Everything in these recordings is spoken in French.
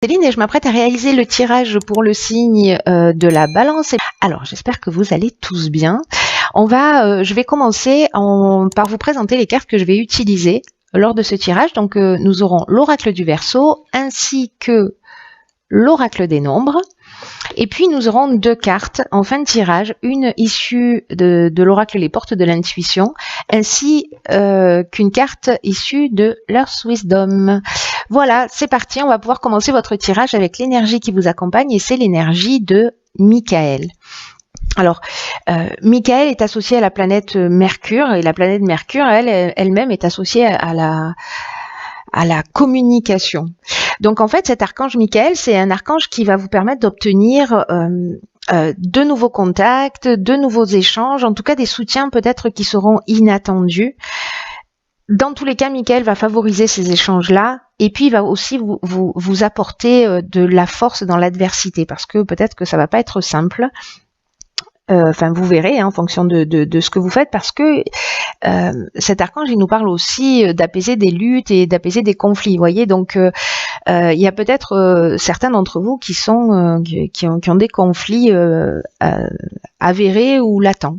Céline et je m'apprête à réaliser le tirage pour le signe de la Balance. Alors j'espère que vous allez tous bien. Je vais commencer par vous présenter les cartes que je vais utiliser lors de ce tirage. Donc nous aurons l'oracle du Verseau ainsi que l'oracle des nombres. Et puis nous aurons deux cartes en fin de tirage, une issue de l'oracle Les Portes de l'Intuition, ainsi qu'une carte issue de l'Earth Wisdom. Voilà, c'est parti, on va pouvoir commencer votre tirage avec l'énergie qui vous accompagne et c'est l'énergie de Michael. Alors, Michael est associé à la planète Mercure et la planète Mercure, elle-même est associée à la communication. Donc en fait, cet archange Michael, c'est un archange qui va vous permettre d'obtenir de nouveaux contacts, de nouveaux échanges, en tout cas des soutiens peut-être qui seront inattendus. Dans tous les cas, Michael va favoriser ces échanges-là et puis il va aussi vous apporter de la force dans l'adversité parce que peut-être que ça va pas être simple. Enfin, vous verrez en fonction de ce que vous faites parce que cet archange, il nous parle aussi d'apaiser des luttes et d'apaiser des conflits. Vous voyez, donc il y a peut-être certains d'entre vous qui ont des conflits avérés ou latents.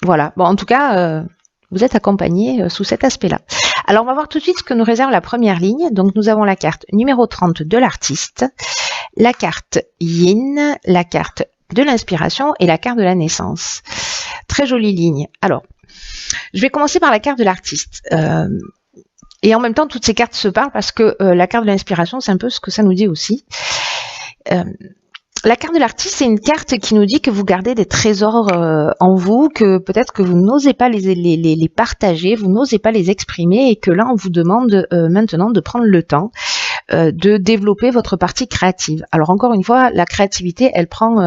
Voilà. Bon, en tout cas, vous êtes accompagnés sous cet aspect-là. Alors, on va voir tout de suite ce que nous réserve la première ligne. Donc, nous avons la carte numéro 30 de l'artiste, la carte Yin, la carte de l'inspiration et la carte de la naissance. Très jolie ligne. Alors, je vais commencer par la carte de l'artiste. Et en même temps, toutes ces cartes se parlent parce que la carte de l'inspiration, c'est un peu ce que ça nous dit aussi. La carte de l'artiste, c'est une carte qui nous dit que vous gardez des trésors en vous, que peut-être que vous n'osez pas les partager, vous n'osez pas les exprimer et que là, on vous demande maintenant de prendre le temps de développer votre partie créative. Alors encore une fois, la créativité, elle prend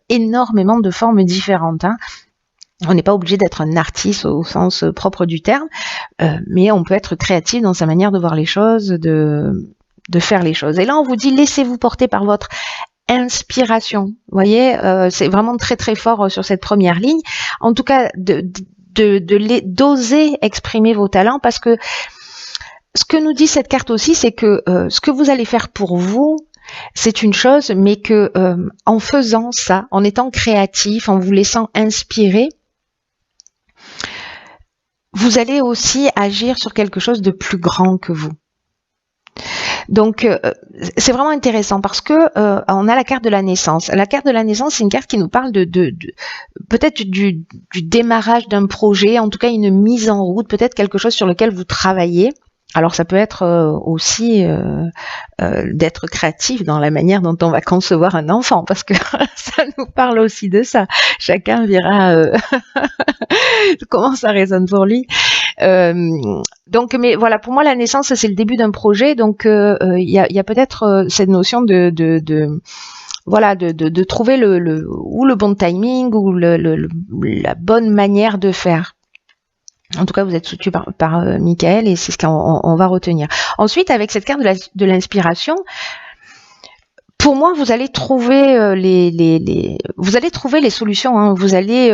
énormément de formes différentes. On n'est pas obligé d'être un artiste au sens propre du terme, mais on peut être créatif dans sa manière de voir les choses, de faire les choses. Et là, on vous dit, laissez-vous porter par votre inspiration. Vous voyez, c'est vraiment très très fort sur cette première ligne. En tout cas, d'oser exprimer vos talents parce que ce que nous dit cette carte aussi, c'est que ce que vous allez faire pour vous, c'est une chose, mais que en faisant ça, en étant créatif, en vous laissant inspirer, vous allez aussi agir sur quelque chose de plus grand que vous. Donc, c'est vraiment intéressant parce que on a la carte de la naissance. La carte de la naissance, c'est une carte qui nous parle de peut-être du démarrage d'un projet, en tout cas une mise en route, peut-être quelque chose sur lequel vous travaillez. Alors ça peut être aussi d'être créatif dans la manière dont on va concevoir un enfant, parce que ça nous parle aussi de ça. Chacun verra comment ça résonne pour lui. Donc, mais voilà, pour moi la naissance c'est le début d'un projet, donc il y a peut-être cette notion de trouver le bon timing ou la bonne manière de faire. En tout cas, vous êtes soutenu par Michael et c'est ce qu'on va retenir. Ensuite, avec cette carte de l'inspiration, pour moi, vous allez trouver les solutions. Vous allez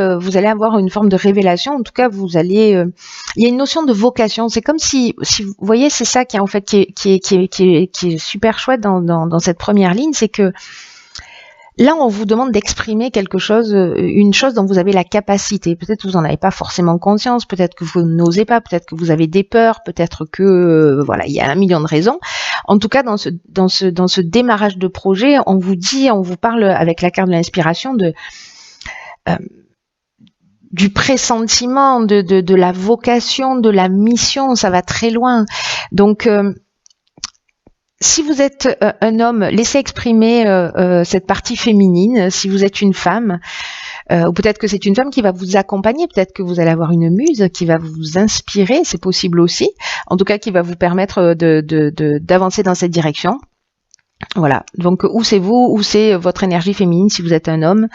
avoir une forme de révélation. En tout cas, il y a une notion de vocation. C'est comme si vous voyez, c'est ça qui est en fait qui est super chouette dans cette première ligne, c'est que là, on vous demande d'exprimer quelque chose, une chose dont vous avez la capacité. Peut-être que vous n'en avez pas forcément conscience, peut-être que vous n'osez pas, peut-être que vous avez des peurs, peut-être que il y a un million de raisons. En tout cas, dans ce démarrage de projet, on vous parle avec la carte de l'inspiration du pressentiment, de la vocation, de la mission. Ça va très loin. Donc si vous êtes un homme, laissez exprimer cette partie féminine. Si vous êtes une femme, ou peut-être que c'est une femme qui va vous accompagner, peut-être que vous allez avoir une muse qui va vous inspirer, c'est possible aussi. En tout cas, qui va vous permettre d'avancer dans cette direction. Voilà. Donc, où c'est vous, où c'est votre énergie féminine si vous êtes un homme.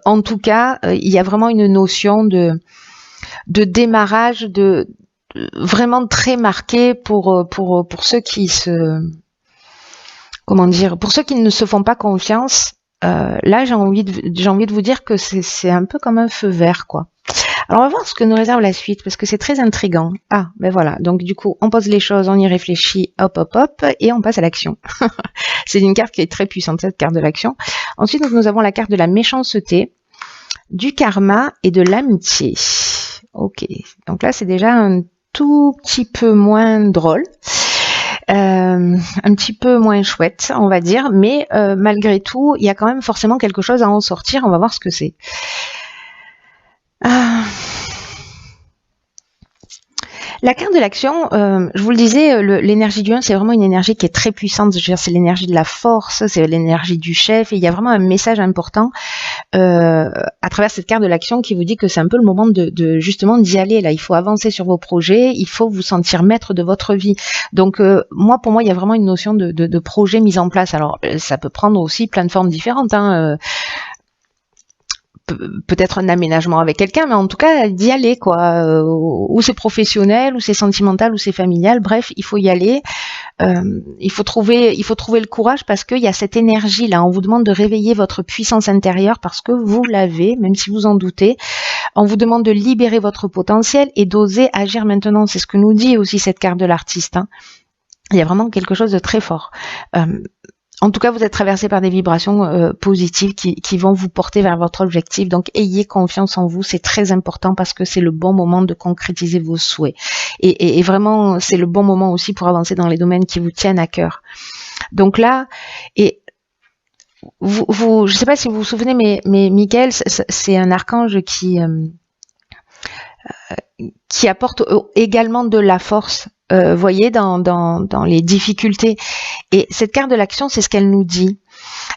En tout cas, il y a vraiment une notion de démarrage vraiment très marquée pour ceux qui pour ceux qui ne se font pas confiance, là j'ai envie de vous dire que c'est un peu comme un feu vert, quoi. Alors on va voir ce que nous réserve la suite parce que c'est très intriguant. Ah, ben voilà. Donc du coup, on pose les choses, on y réfléchit, hop, hop, hop, et on passe à l'action. C'est une carte qui est très puissante, cette carte de l'action. Ensuite, nous avons la carte de la méchanceté, du karma et de l'amitié. Ok. Donc là, c'est déjà un tout petit peu moins drôle. Un petit peu moins chouette, on va dire, mais malgré tout, il y a quand même forcément quelque chose à en sortir. On va voir ce que c'est. La carte de l'action, je vous le disais, l'énergie du 1, c'est vraiment une énergie qui est très puissante. Je veux dire, c'est l'énergie de la force, c'est l'énergie du chef. Et il y a vraiment un message important à travers cette carte de l'action qui vous dit que c'est un peu le moment de justement d'y aller. Là, il faut avancer sur vos projets, il faut vous sentir maître de votre vie. Donc, pour moi, il y a vraiment une notion de projet mis en place. Alors, ça peut prendre aussi plein de formes différentes. Peut-être un aménagement avec quelqu'un, mais en tout cas d'y aller, quoi. Ou c'est professionnel, ou c'est sentimental, ou c'est familial. Bref, il faut y aller. Il faut trouver le courage parce qu'il y a cette énergie là. On vous demande de réveiller votre puissance intérieure parce que vous l'avez, même si vous en doutez. On vous demande de libérer votre potentiel et d'oser agir maintenant. C'est ce que nous dit aussi cette carte de l'artiste. Il y a vraiment quelque chose de très fort. En tout cas, vous êtes traversé par des vibrations positives qui vont vous porter vers votre objectif. Donc, ayez confiance en vous. C'est très important parce que c'est le bon moment de concrétiser vos souhaits. Et vraiment, c'est le bon moment aussi pour avancer dans les domaines qui vous tiennent à cœur. Donc là, et je ne sais pas si vous vous souvenez, mais Michael, c'est un archange qui apporte également de la force. Voyez, dans les difficultés. Et cette carte de l'action, c'est ce qu'elle nous dit.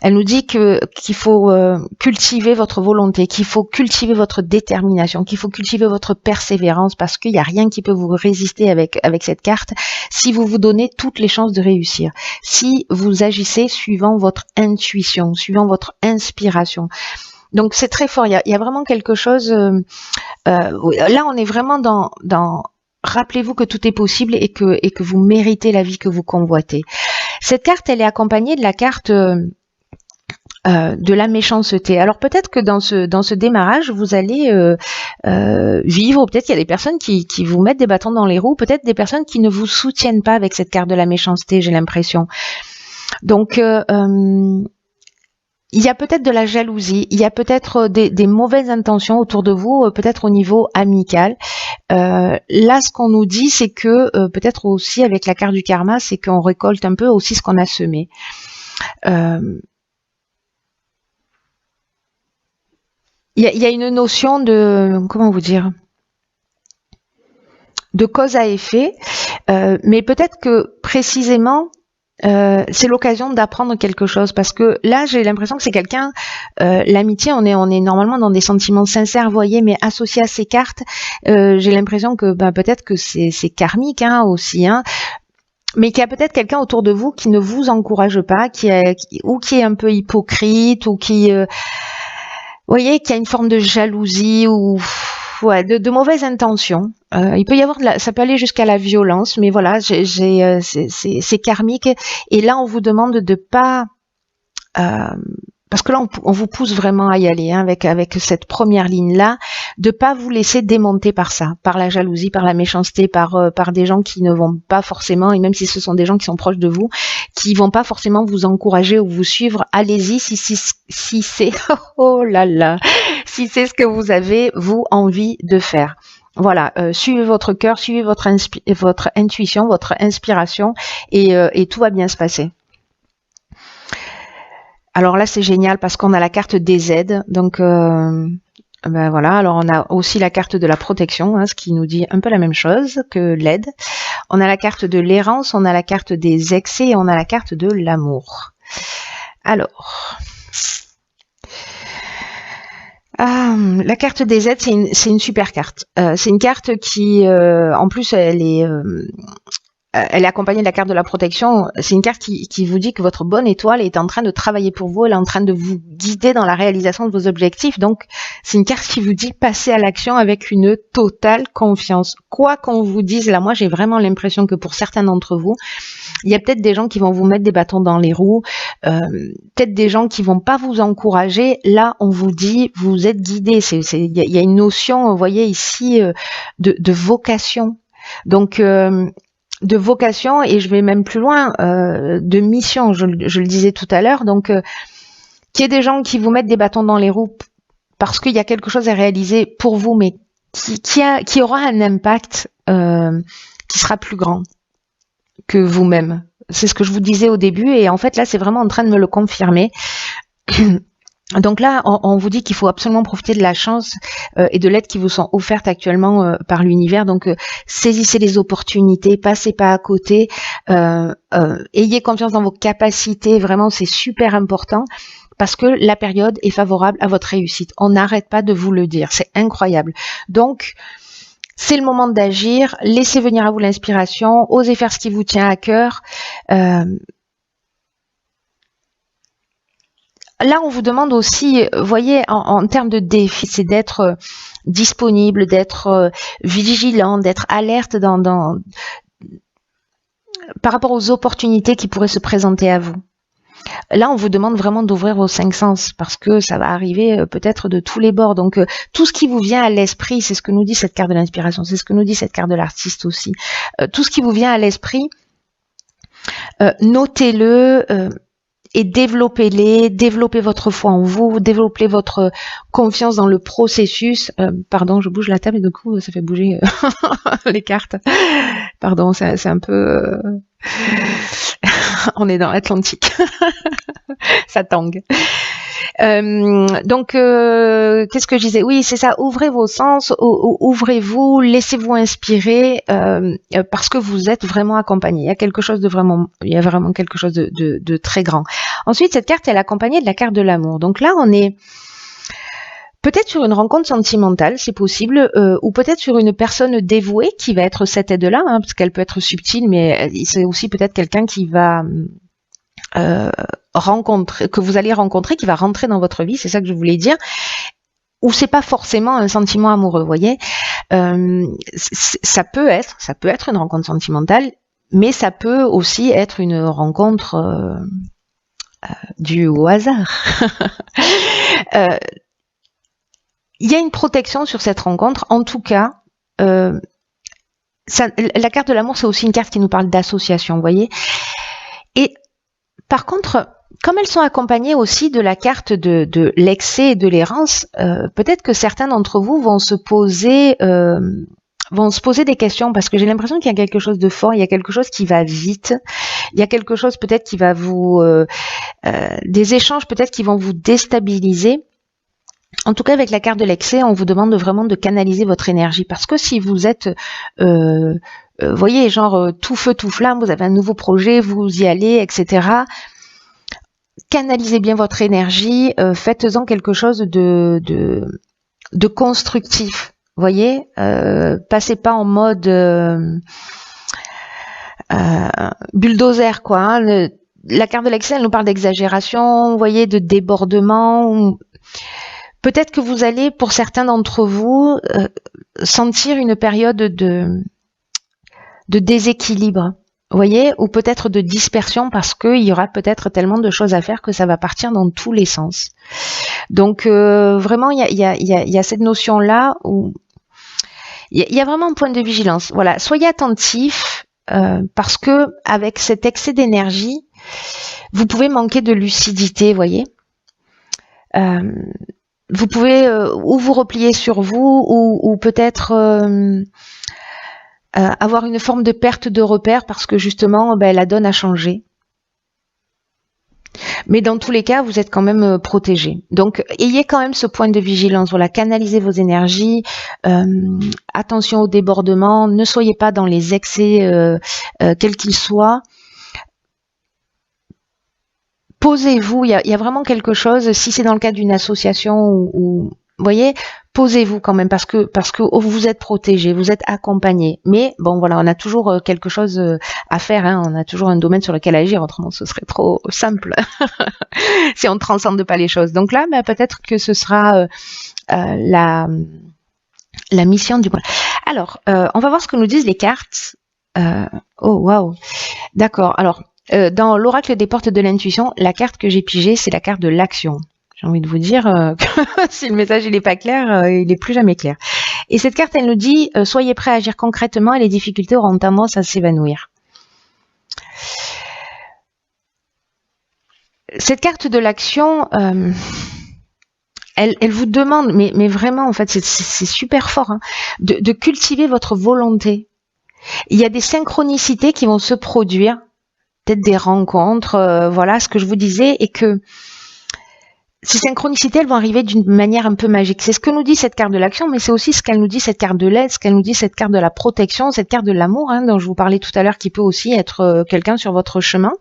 Elle nous dit qu'il faut cultiver votre volonté, qu'il faut cultiver votre détermination, qu'il faut cultiver votre persévérance parce qu'il n'y a rien qui peut vous résister avec cette carte si vous vous donnez toutes les chances de réussir. Si vous agissez suivant votre intuition, suivant votre inspiration. Donc c'est très fort. Il y a vraiment quelque chose. Là, on est vraiment dans rappelez-vous que tout est possible et que vous méritez la vie que vous convoitez. Cette carte, elle est accompagnée de la carte de la méchanceté. Alors peut-être que dans ce démarrage, vous allez vivre, ou peut-être qu'il y a des personnes qui vous mettent des bâtons dans les roues, peut-être des personnes qui ne vous soutiennent pas avec cette carte de la méchanceté, j'ai l'impression. Donc il y a peut-être de la jalousie, il y a peut-être des mauvaises intentions autour de vous, peut-être au niveau amical. Là, ce qu'on nous dit, c'est que peut-être aussi avec la carte du karma, c'est qu'on récolte un peu aussi ce qu'on a semé. Il y a une notion de, comment vous dire, de cause à effet, mais peut-être que précisément, c'est l'occasion d'apprendre quelque chose parce que là j'ai l'impression que c'est quelqu'un, l'amitié, on est normalement dans des sentiments sincères, voyez, mais associé à ces cartes, j'ai l'impression que peut-être que c'est karmique aussi, mais qu'il y a peut-être quelqu'un autour de vous qui ne vous encourage pas, qui est un peu hypocrite ou qui voyez, qu'il y a une forme de jalousie ou de mauvaises intentions. Il peut y avoir ça peut aller jusqu'à la violence, mais voilà, c'est karmique. Et là, on vous demande de pas, parce que là, on vous pousse vraiment à y aller avec cette première ligne là, de pas vous laisser démonter par ça, par la jalousie, par la méchanceté, par des gens qui ne vont pas forcément, et même si ce sont des gens qui sont proches de vous, qui vont pas forcément vous encourager ou vous suivre. Allez-y si c'est oh là là, si c'est ce que vous avez vous envie de faire. Voilà, suivez votre cœur, suivez votre intuition, votre inspiration, et tout va bien se passer. Alors là, c'est génial parce qu'on a la carte des aides. Donc, voilà. Alors, on a aussi la carte de la protection, ce qui nous dit un peu la même chose que l'aide. On a la carte de l'errance, on a la carte des excès et on a la carte de l'amour. Alors, la carte des aides, c'est une super carte. C'est une carte qui, en plus, elle est elle est accompagnée de la carte de la protection. C'est une carte qui vous dit que votre bonne étoile est en train de travailler pour vous, elle est en train de vous guider dans la réalisation de vos objectifs. Donc, c'est une carte qui vous dit passez à l'action avec une totale confiance. Quoi qu'on vous dise, là, moi, j'ai vraiment l'impression que pour certains d'entre vous, il y a peut-être des gens qui vont vous mettre des bâtons dans les roues, peut-être des gens qui vont pas vous encourager. Là, on vous dit, vous êtes guidé. Il y a une notion, vous voyez ici, de vocation. Donc, de vocation, et je vais même plus loin, de mission, je le disais tout à l'heure. Donc, qu'il y ait des gens qui vous mettent des bâtons dans les roues parce qu'il y a quelque chose à réaliser pour vous, mais qui aura un impact qui sera plus grand que vous-même. C'est ce que je vous disais au début, et en fait là c'est vraiment en train de me le confirmer. Donc là on vous dit qu'il faut absolument profiter de la chance et de l'aide qui vous sont offertes actuellement par l'univers. Donc saisissez les opportunités, passez pas à côté, ayez confiance dans vos capacités, vraiment c'est super important. Parce que la période est favorable à votre réussite. On n'arrête pas de vous le dire, c'est incroyable. Donc, c'est le moment d'agir, laissez venir à vous l'inspiration, osez faire ce qui vous tient à cœur. Là, on vous demande aussi, voyez, en termes de défi, c'est d'être disponible, d'être vigilant, d'être alerte par rapport aux opportunités qui pourraient se présenter à vous. Là, on vous demande vraiment d'ouvrir vos 5 sens parce que ça va arriver peut-être de tous les bords. Donc, tout ce qui vous vient à l'esprit, c'est ce que nous dit cette carte de l'inspiration, c'est ce que nous dit cette carte de l'artiste aussi. Tout ce qui vous vient à l'esprit, notez-le et développez votre foi en vous, développez votre confiance dans le processus. Pardon, je bouge la table et du coup, ça fait bouger les cartes. Pardon, c'est un peu... On est dans l'Atlantique. Ça tangue. Donc, qu'est-ce que je disais? Oui, c'est ça. Ouvrez vos sens, ouvrez-vous, laissez-vous inspirer, parce que vous êtes vraiment accompagné. Il y a vraiment quelque chose de très grand. Ensuite, cette carte, elle est accompagnée de la carte de l'amour. Donc là, on est peut-être sur une rencontre sentimentale, c'est possible, ou peut-être sur une personne dévouée qui va être cette aide-là, hein, parce qu'elle peut être subtile, mais c'est aussi peut-être quelqu'un qui va que vous allez rencontrer, qui va rentrer dans votre vie, c'est ça que je voulais dire. Ou c'est pas forcément un sentiment amoureux, vous voyez. Ça peut être une rencontre sentimentale, mais ça peut aussi être une rencontre due au hasard. Il y a une protection sur cette rencontre. En tout cas, la carte de l'amour, c'est aussi une carte qui nous parle d'association, vous voyez. Et par contre, comme elles sont accompagnées aussi de la carte de l'excès et de l'errance, peut-être que certains d'entre vous vont se poser des questions, parce que j'ai l'impression qu'il y a quelque chose de fort, il y a quelque chose qui va vite, il y a quelque chose peut-être qui va des échanges peut-être qui vont vous déstabiliser. En tout cas, avec la carte de l'excès, on vous demande vraiment de canaliser votre énergie, parce que si vous êtes, voyez, genre tout feu, tout flamme, vous avez un nouveau projet, vous y allez, etc. Canalisez bien votre énergie, faites-en quelque chose de constructif, voyez. Passez pas en mode bulldozer, quoi. Hein. La carte de l'excès, elle nous parle d'exagération, vous voyez, de débordement. Peut-être que vous allez, pour certains d'entre vous, sentir une période de déséquilibre, vous voyez, ou peut-être de dispersion, parce qu'il y aura peut-être tellement de choses à faire que ça va partir dans tous les sens. Donc, vraiment, il y a cette notion-là où il y a vraiment un point de vigilance. Voilà, soyez attentifs, parce que avec cet excès d'énergie, vous pouvez manquer de lucidité, vous voyez. Vous pouvez ou vous replier sur vous, ou peut-être avoir une forme de perte de repère parce que justement la donne a changé. Mais dans tous les cas, vous êtes quand même protégé. Donc, ayez quand même ce point de vigilance. Voilà, canalisez vos énergies. Attention au débordement. Ne soyez pas dans les excès, quels qu'ils soient. Posez-vous. Il y a vraiment quelque chose. Si c'est dans le cadre d'une association ou vous voyez, posez-vous quand même parce que vous êtes protégé, vous êtes accompagné. Mais bon, voilà, on a toujours quelque chose à faire. Hein, on a toujours un domaine sur lequel agir. Autrement, ce serait trop simple si on ne transcende pas les choses. Donc là, peut-être que ce sera la mission du mois. Alors, on va voir ce que nous disent les cartes. Oh, waouh. D'accord. Alors, dans l'oracle des portes de l'intuition, la carte que j'ai pigée, c'est la carte de l'action. J'ai envie de vous dire que si le message il n'est pas clair, il n'est plus jamais clair. Et cette carte, elle nous dit soyez prêts à agir concrètement et les difficultés auront tendance à s'évanouir. Cette carte de l'action, elle vous demande, mais vraiment, en fait, c'est super fort, hein, de cultiver votre volonté. Il y a des synchronicités qui vont se produire, peut-être des rencontres, voilà ce que je vous disais, et que ces synchronicités, elles vont arriver d'une manière un peu magique. C'est ce que nous dit cette carte de l'action, mais c'est aussi ce qu'elle nous dit, cette carte de l'aide, ce qu'elle nous dit, cette carte de la protection, cette carte de l'amour, hein, dont je vous parlais tout à l'heure, qui peut aussi être quelqu'un sur votre chemin.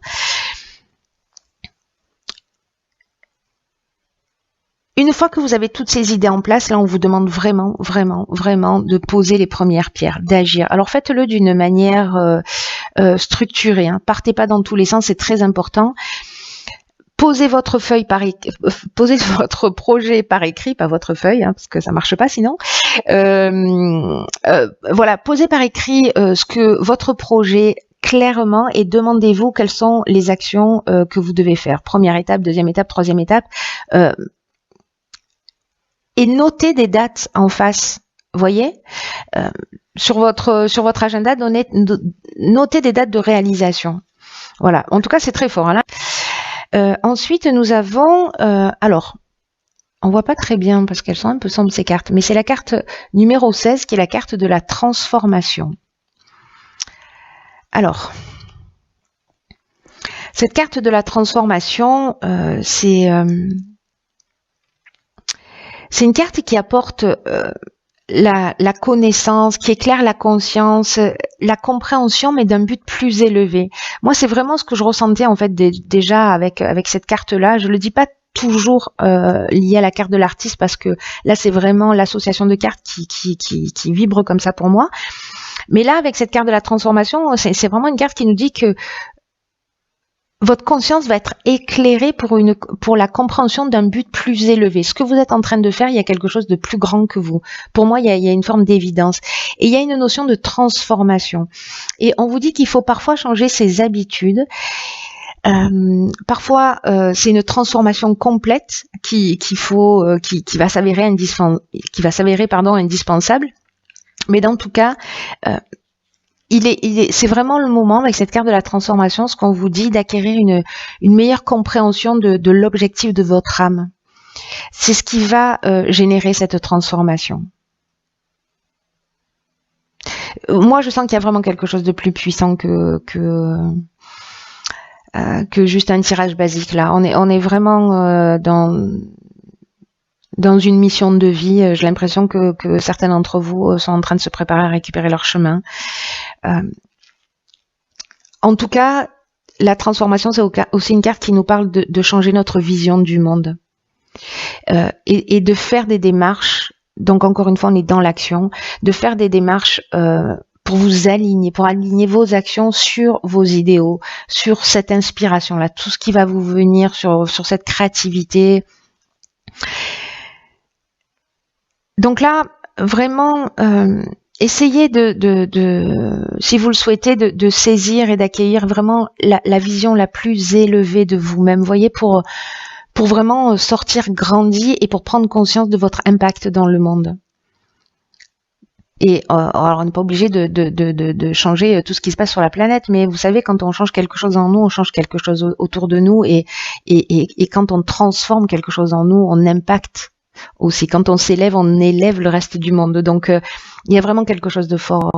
Une fois que vous avez toutes ces idées en place, là, on vous demande vraiment, vraiment, vraiment de poser les premières pierres, d'agir. Alors, faites-le d'une manière structurée. Hein. Partez pas dans tous les sens, c'est très important. Posez votre feuille posez votre projet par écrit, pas votre feuille, hein, parce que ça marche pas sinon. Voilà, posez par écrit ce que votre projet clairement et demandez-vous quelles sont les actions que vous devez faire. Première étape, deuxième étape, troisième étape. Et notez des dates en face. Voyez, sur votre agenda, notez des dates de réalisation. Voilà. En tout cas, c'est très fort. Hein, là. Ensuite, nous avons, alors, on voit pas très bien parce qu'elles sont un peu sombres ces cartes, mais c'est la carte numéro 16 qui est la carte de la transformation. Alors, cette carte de la transformation, c'est une carte qui apporte la connaissance, qui éclaire la conscience, la compréhension, mais d'un but plus élevé. Moi, c'est vraiment ce que je ressentais en fait déjà avec cette carte-là. Je le dis pas toujours lié à la carte de l'artiste parce que là, c'est vraiment l'association de cartes qui vibre comme ça pour moi. Mais là, avec cette carte de la transformation, c'est vraiment une carte qui nous dit que votre conscience va être éclairée pour la compréhension d'un but plus élevé. Ce que vous êtes en train de faire, il y a quelque chose de plus grand que vous. Pour moi, il y a une forme d'évidence. Et il y a une notion de transformation. Et on vous dit qu'il faut parfois changer ses habitudes. Parfois, c'est une transformation complète qui va s'avérer indispensable. Mais dans tout cas, c'est vraiment le moment avec cette carte de la transformation, ce qu'on vous dit, d'acquérir une meilleure compréhension de l'objectif de votre âme. C'est ce qui va générer cette transformation. Moi, je sens qu'il y a vraiment quelque chose de plus puissant que juste un tirage basique là. On est vraiment dans une mission de vie. J'ai l'impression que certains d'entre vous sont en train de se préparer à récupérer leur chemin. En tout cas, la transformation, c'est aussi une carte qui nous parle de changer notre vision du monde et de faire des démarches. Donc encore une fois, on est dans l'action, de faire des démarches pour vous aligner, pour aligner vos actions sur vos idéaux, sur cette inspiration-là, tout ce qui va vous venir sur cette créativité. Donc là, vraiment, essayez si vous le souhaitez, de saisir et d'accueillir vraiment la vision la plus élevée de vous-même. Vous voyez, pour vraiment sortir grandi et pour prendre conscience de votre impact dans le monde. Et alors on n'est pas obligé de changer tout ce qui se passe sur la planète, mais vous savez, quand on change quelque chose en nous, on change quelque chose autour de nous, et quand on transforme quelque chose en nous, on impacte aussi. Quand on s'élève, on élève le reste du monde. Donc, il y a vraiment quelque chose de fort